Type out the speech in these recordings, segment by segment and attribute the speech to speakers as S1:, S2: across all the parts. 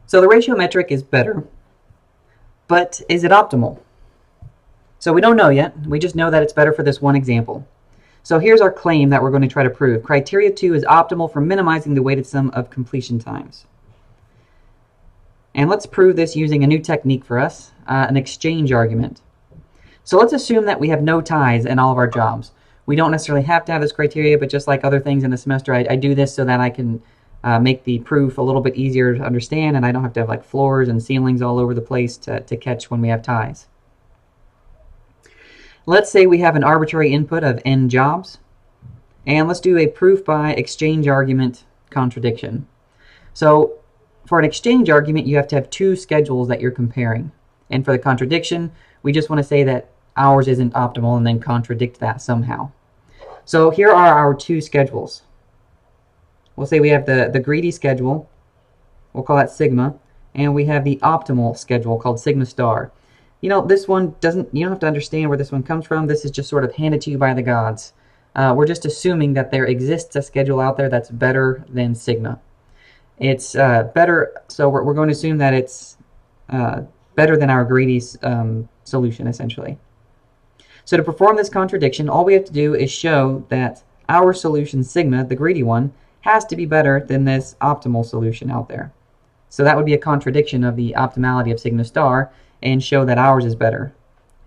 S1: So the ratio metric is better, but is it optimal? So we don't know yet. We just know that it's better for this one example. So here's our claim that we're going to try to prove. Criteria 2 is optimal for minimizing the weighted sum of completion times. And let's prove this using a new technique for us, an exchange argument. So let's assume that we have no ties in all of our jobs. We don't necessarily have to have this criteria, but just like other things in the semester, I do this so that I can make the proof a little bit easier to understand, and I don't have to have like floors and ceilings all over the place to catch when we have ties. Let's say we have an arbitrary input of n jobs, and let's do a proof by exchange argument contradiction. So for an exchange argument, you have to have two schedules that you're comparing. And for the contradiction, we just want to say that ours isn't optimal and then contradict that somehow. So here are our two schedules. We'll say we have the greedy schedule, we'll call that sigma, and we have the optimal schedule called sigma star. You know, this one you don't have to understand where this one comes from. This is just sort of handed to you by the gods. We're just assuming that there exists a schedule out there that's better than sigma. It's better, so we're going to assume that it's better than our greedy solution, essentially. So to perform this contradiction, all we have to do is show that our solution, sigma, the greedy one, has to be better than this optimal solution out there. So that would be a contradiction of the optimality of sigma star and show that ours is better.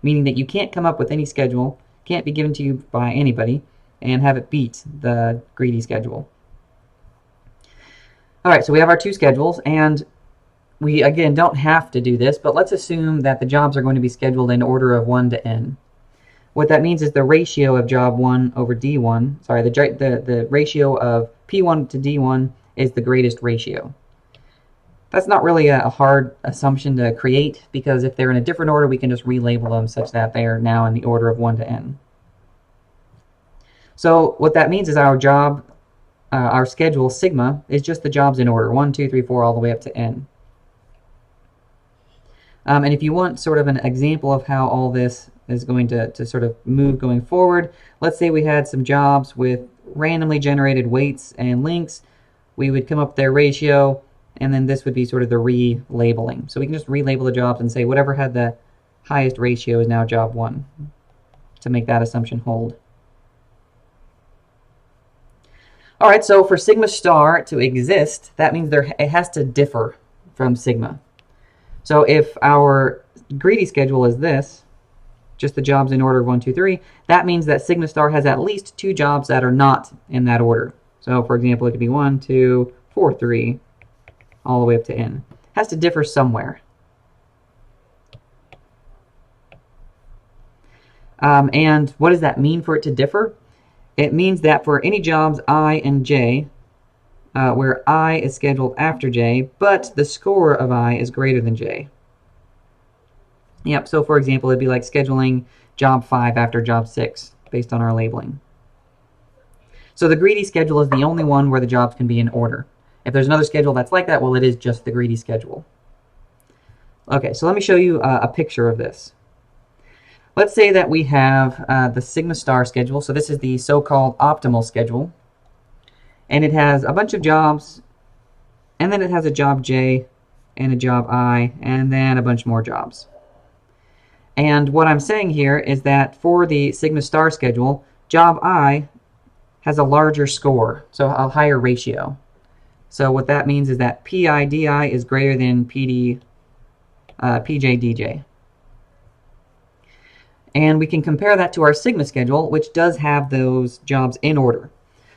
S1: Meaning that you can't come up with any schedule, can't be given to you by anybody, and have it beat the greedy schedule. Alright, so we have our two schedules, and we, again, don't have to do this, but let's assume that the jobs are going to be scheduled in order of 1 to n. What that means is the ratio of job 1 over d1, sorry, the ratio of p1 to d1 is the greatest ratio. That's not really a hard assumption to create, because if they're in a different order, we can just relabel them such that they are now in the order of 1 to n. So what that means is our job, our schedule, sigma, is just the jobs in order, 1, 2, 3, 4, all the way up to n. And if you want sort of an example of how all this is going to sort of move going forward, let's say we had some jobs with randomly generated weights and links. We would come up with their ratio, and then this would be sort of the relabeling. So we can just relabel the jobs and say whatever had the highest ratio is now job 1 to make that assumption hold. All right, so for sigma star to exist, that means it has to differ from sigma. So if our greedy schedule is this, just the jobs in order of 1, 2, 3, that means that sigma star has at least 2 jobs that are not in that order. So for example, it could be 1, 2, 4, 3, all the way up to n. It has to differ somewhere. And what does that mean for it to differ? It means that for any jobs I and j, where I is scheduled after j, but the score of I is greater than j. Yep, so for example, it'd be like scheduling job 5 after job 6, based on our labeling. So the greedy schedule is the only one where the jobs can be in order. If there's another schedule that's like that, well, it is just the greedy schedule. Okay, so let me show you a picture of this. Let's say that we have the sigma star schedule. So this is the so-called optimal schedule. And it has a bunch of jobs, and then it has a job j, and a job I, and then a bunch more jobs. And what I'm saying here is that for the sigma star schedule, job I has a larger score, so a higher ratio. So what that means is that pi di is greater than pj dj. And we can compare that to our sigma schedule, which does have those jobs in order.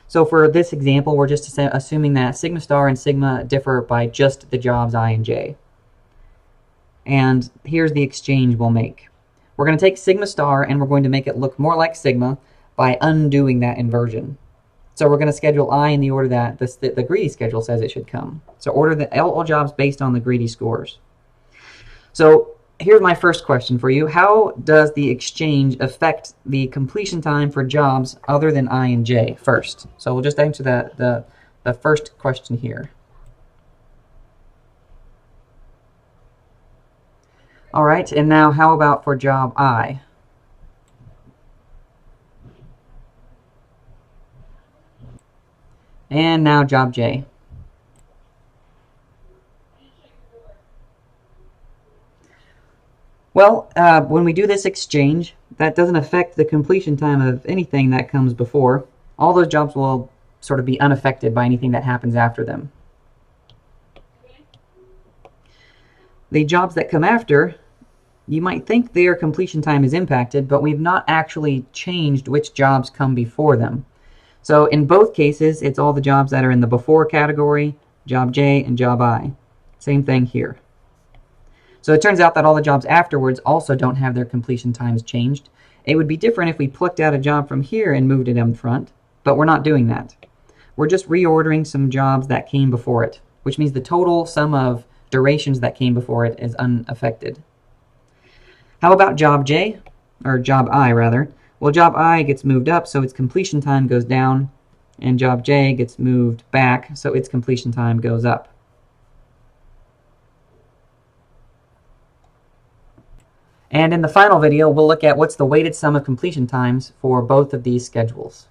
S1: So for this example, we're just assuming that sigma star and sigma differ by just the jobs I and j. And here's the exchange we'll make. We're going to take sigma star and we're going to make it look more like sigma by undoing that inversion. So we're going to schedule I in the order that the greedy schedule says it should come. So order all jobs based on the greedy scores. So here's my first question for you. How does the exchange affect the completion time for jobs other than I and j first? So we'll just answer the first question here. All right, and now how about for job I? And now job j. Well, when we do this exchange, that doesn't affect the completion time of anything that comes before. All those jobs will sort of be unaffected by anything that happens after them. The jobs that come after, you might think their completion time is impacted, but we've not actually changed which jobs come before them. So in both cases, it's all the jobs that are in the before category, job J and job I. Same thing here. So it turns out that all the jobs afterwards also don't have their completion times changed. It would be different if we plucked out a job from here and moved it in front, but we're not doing that. We're just reordering some jobs that came before it, which means the total sum of durations that came before it is unaffected. How about job J, or job I rather? Well, job I gets moved up, so its completion time goes down, and job J gets moved back, so its completion time goes up. And in the final video, we'll look at what's the weighted sum of completion times for both of these schedules.